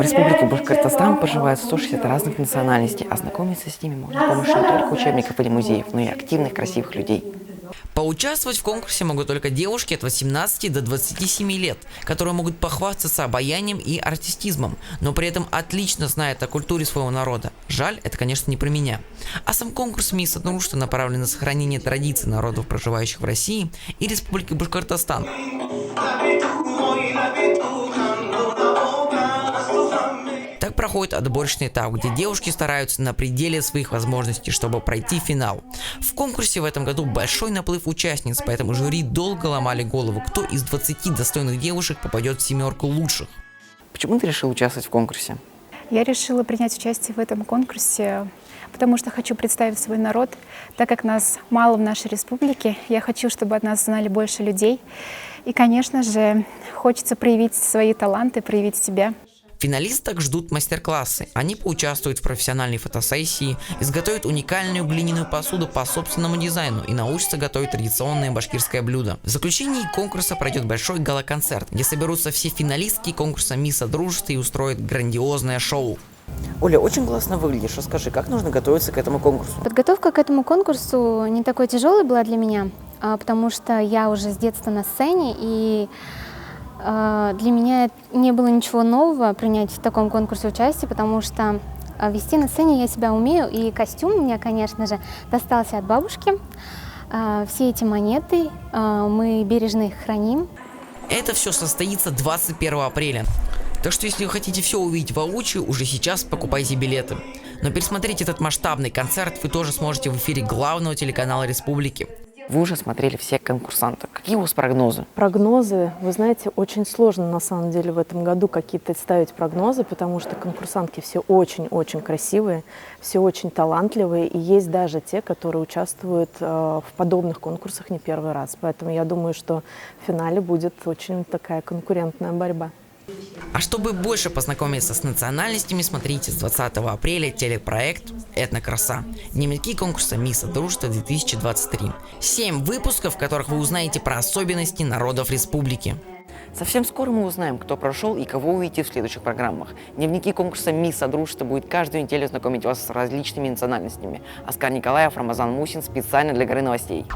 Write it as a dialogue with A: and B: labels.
A: Республике Башкортостан проживает 160 разных национальностей, а знакомиться с ними можно с помощью не только учебников или музеев, но и активных, красивых людей.
B: Поучаствовать в конкурсе могут только девушки от 18 до 27 лет, которые могут похвастаться обаянием и артистизмом, но при этом отлично знают о культуре своего народа. Жаль, это, конечно, не про меня. А сам конкурс «Мисс Содружества» направлен на сохранение традиций народов, проживающих в России и Республике Башкортостан. Так проходит отборочный этап, где девушки стараются на пределе своих возможностей, чтобы пройти финал. В конкурсе в этом году большой наплыв участниц, поэтому жюри долго ломали голову, кто из 20 достойных девушек попадет в семерку лучших.
A: Почему ты решил участвовать в конкурсе?
C: Я решила принять участие в этом конкурсе, потому что хочу представить свой народ. Так как нас мало в нашей республике, я хочу, чтобы от нас знали больше людей. И, конечно же, хочется проявить свои таланты, проявить себя.
B: Финалисток ждут мастер-классы. Они поучаствуют в профессиональной фотосессии, изготовят уникальную глиняную посуду по собственному дизайну и научатся готовить традиционное башкирское блюдо. В заключении конкурса пройдет большой гала-концерт, где соберутся все финалистки конкурса «Мисс Содружества» и устроят грандиозное шоу.
A: Оля, очень классно выглядишь. Расскажи, как нужно готовиться к этому конкурсу?
D: Подготовка к этому конкурсу не такой тяжелой была для меня, потому что я уже с детства на сцене, и для меня не было ничего нового принять в таком конкурсе участие, потому что вести на сцене я себя умею, и костюм мне, конечно же, достался от бабушки. Все эти монеты мы бережно их храним.
B: Это все состоится 21 апреля. Так что если вы хотите все увидеть воочию, уже сейчас покупайте билеты. Но пересмотреть этот масштабный концерт вы тоже сможете в эфире главного телеканала Республики.
A: Вы уже смотрели всех конкурсантов. Какие у вас прогнозы?
E: Прогнозы, вы знаете, очень сложно на самом деле в этом году какие-то ставить прогнозы, потому что конкурсантки все очень-очень красивые, все очень талантливые, и есть даже те, которые участвуют в подобных конкурсах не первый раз. Поэтому я думаю, что в финале будет очень такая конкурентная борьба.
B: А чтобы больше познакомиться с национальностями, смотрите с 20 апреля телепроект «Этнокраса». Дневники конкурса «Мисс Содружества 2023». 7 выпусков, в которых вы узнаете про особенности народов республики.
A: Совсем скоро мы узнаем, кто прошел и кого увидите в следующих программах. Дневники конкурса «Мисс Содружества» будет каждую неделю знакомить вас с различными национальностями. Оскар Николаев, Рамазан Мусин специально для «Горы новостей».